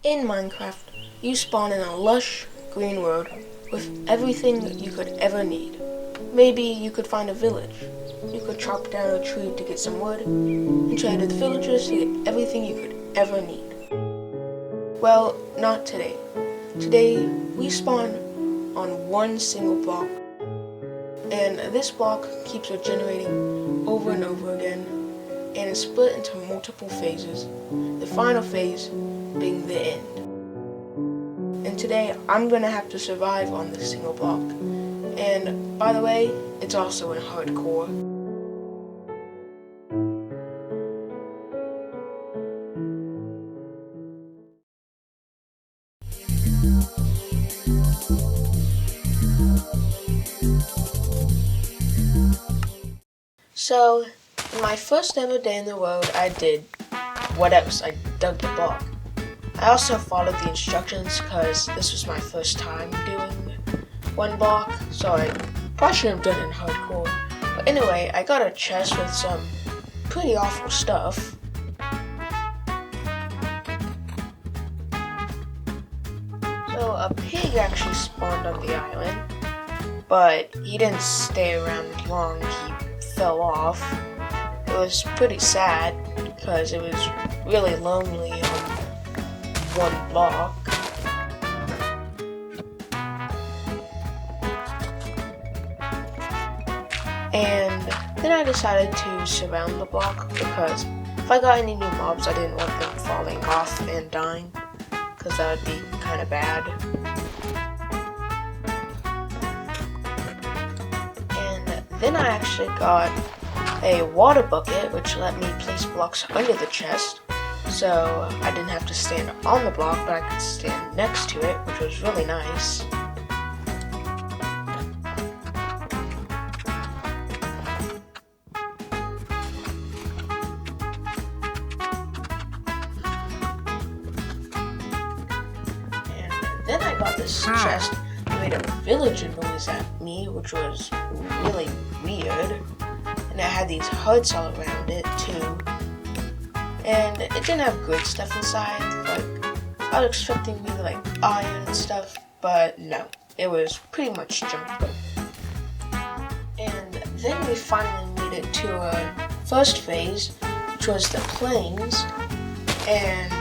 In Minecraft, you spawn in a lush, green world with everything you could ever need. Maybe you could find a village. You could chop down a tree to get some wood, and trade with the villagers to get everything you could ever need. Well, not today. Today, we spawn on one single block, and this block keeps regenerating over and over again, and is split into multiple phases, the final phase being the end. And today, I'm gonna have to survive on this single block. And by the way, it's also in hardcore. So, in my first ever day in the world, I did what else? I dug the block. I also followed the instructions because this was my first time doing OneBlock, so I probably should have done it in hardcore. But anyway, I got a chest with some pretty awful stuff. So a pig actually spawned on the island, but he didn't stay around long. He fell off. It was pretty sad because it was really lonely on one block. And then I decided to surround the block because if I got any new mobs, I didn't want them falling off and dying because that would be kind of bad. And then I actually got a water bucket which let me place blocks under the chest, so I didn't have to stand on the block, but I could stand next to it, which was really nice. And then I got this chest that made a villager noise at me, which was really weird. And it had these hearts all around it too. And it didn't have good stuff inside. Like, I was expecting maybe like iron and stuff, but no, it was pretty much junk. And then we finally made it to our first phase, which was the plains. And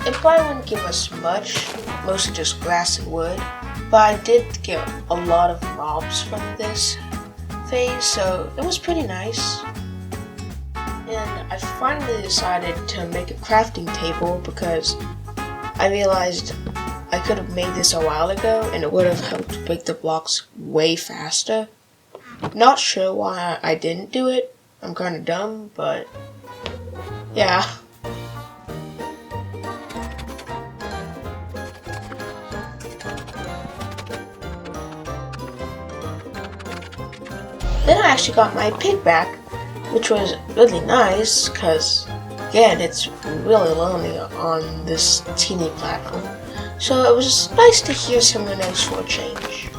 it probably wouldn't give us much, mostly just grass and wood. But I did get a lot of mobs from this phase, so it was pretty nice. And I finally decided to make a crafting table because I realized I could have made this a while ago and it would have helped break the blocks way faster. Not sure why I didn't do it. I'm kind of dumb, but yeah. Then I actually got my pig back, which was really nice because, again, it's really lonely on this teeny platform. So it was nice to hear someone else for a change.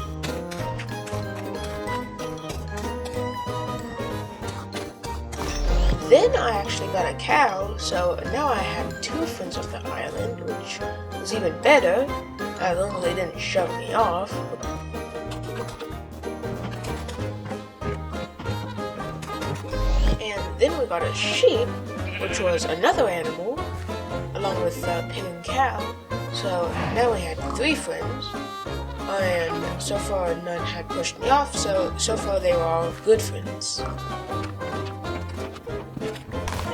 Then I actually got a cow, so now I have two friends off the island, which was even better, as long as they didn't shove me off. And then we got a sheep, which was another animal, along with pig and cow. So now we had three friends, and so far none had pushed me off, so far they were all good friends.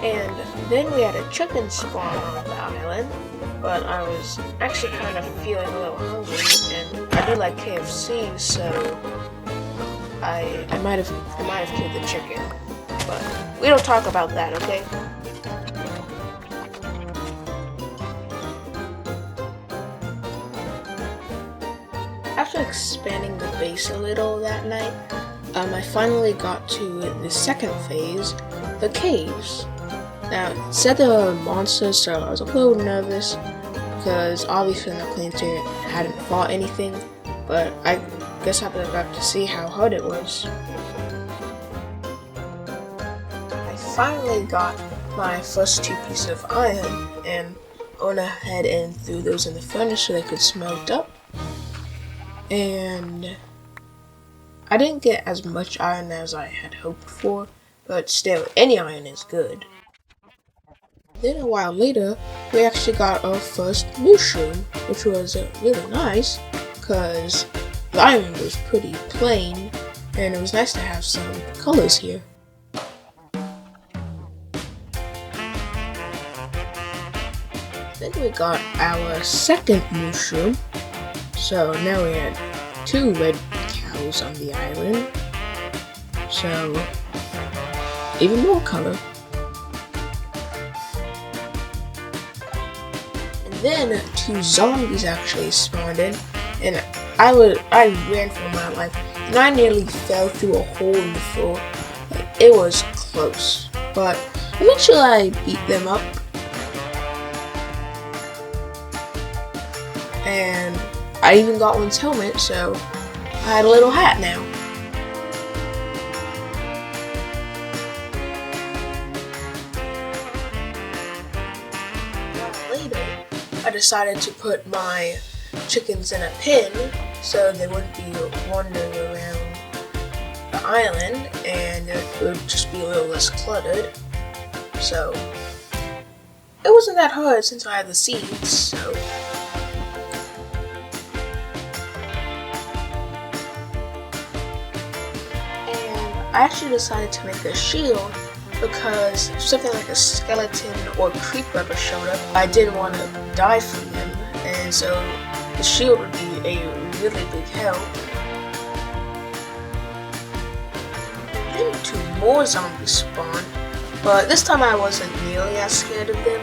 And then we had a chicken spawn on the island, but I was actually kind of feeling a little hungry, and I do like KFC, so I might have killed the chicken. But we don't talk about that, okay? After expanding the base a little that night, I finally got to the second phase, the caves. Now, it said there were monsters, so I was a little nervous because obviously in the plains here hadn't fought anything, but I guess I was about to see how hard it was. finally got my first two pieces of iron, and went ahead and threw those in the furnace so they could smelt up. And I didn't get as much iron as I had hoped for, but still, any iron is good. Then a while later, we actually got our first mushroom, which was really nice, because the iron was pretty plain, and it was nice to have some colors here. Then we got our second mushroom, so now we had 2 red cows on the island, so even more color. And then 2 zombies actually spawned in, and I ran for my life, and I nearly fell through a hole in the floor. It was close, but eventually I beat them up. And I even got one's helmet, so I had a little hat now. Later, I decided to put my chickens in a pen so they wouldn't be wandering around the island, and it would just be a little less cluttered. So it wasn't that hard since I had the seeds, so. I actually decided to make a shield because if something like a skeleton or creeper ever showed up, I didn't want to die from them, and so the shield would be a really big help. Then 2 more zombies spawned, but this time I wasn't nearly as scared of them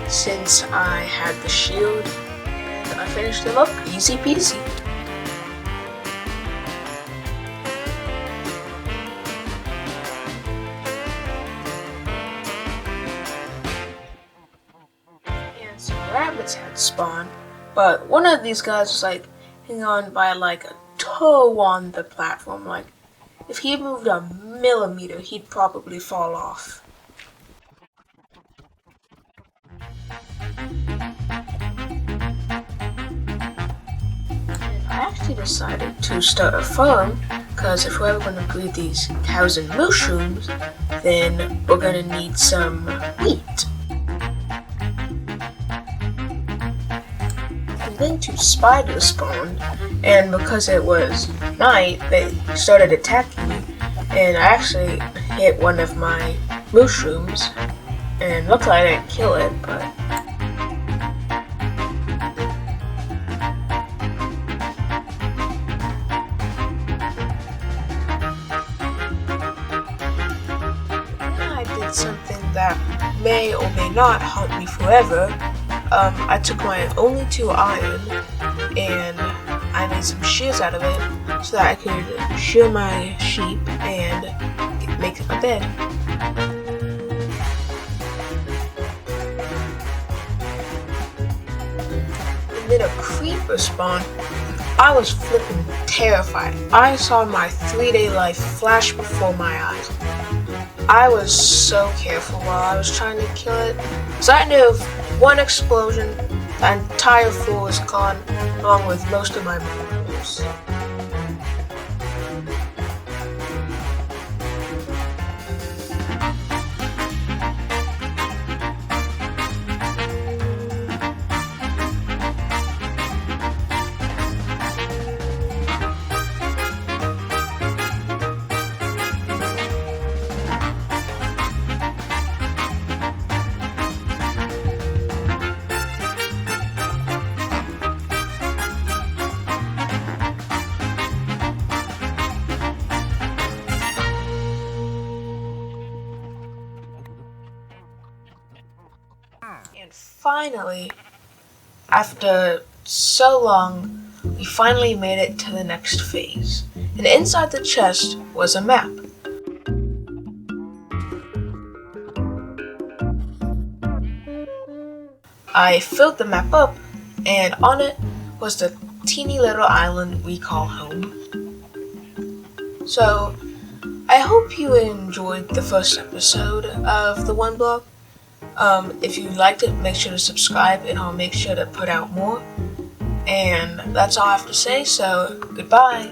since I had the shield, and I finished them up easy peasy. Rabbits had spawned, but one of these guys was like hanging on by like a toe on the platform. Like if he moved a millimeter, he'd probably fall off. I actually decided to start a farm because if we're ever going to breed these cows and mushrooms, then we're going to need some wheat. Then 2 spiders spawned, and because it was night, they started attacking me, and I actually hit one of my mushrooms, and luckily I didn't kill it, but then I did something that may or may not haunt me forever. I took my only 2 iron and I made some shears out of it so that I could shear my sheep and make a bed. And then a creeper spawned. I was flipping terrified. I saw my 3-day life flash before my eyes. I was so careful while I was trying to kill it, because I knew if one explosion, the entire floor was gone, along with most of my moves. And finally, after so long, we finally made it to the next phase. And inside the chest was a map. I filled the map up, and on it was the teeny little island we call home. So, I hope you enjoyed the first episode of the OneBlock. If you liked it, make sure to subscribe, and I'll make sure to put out more. And that's all I have to say, so goodbye.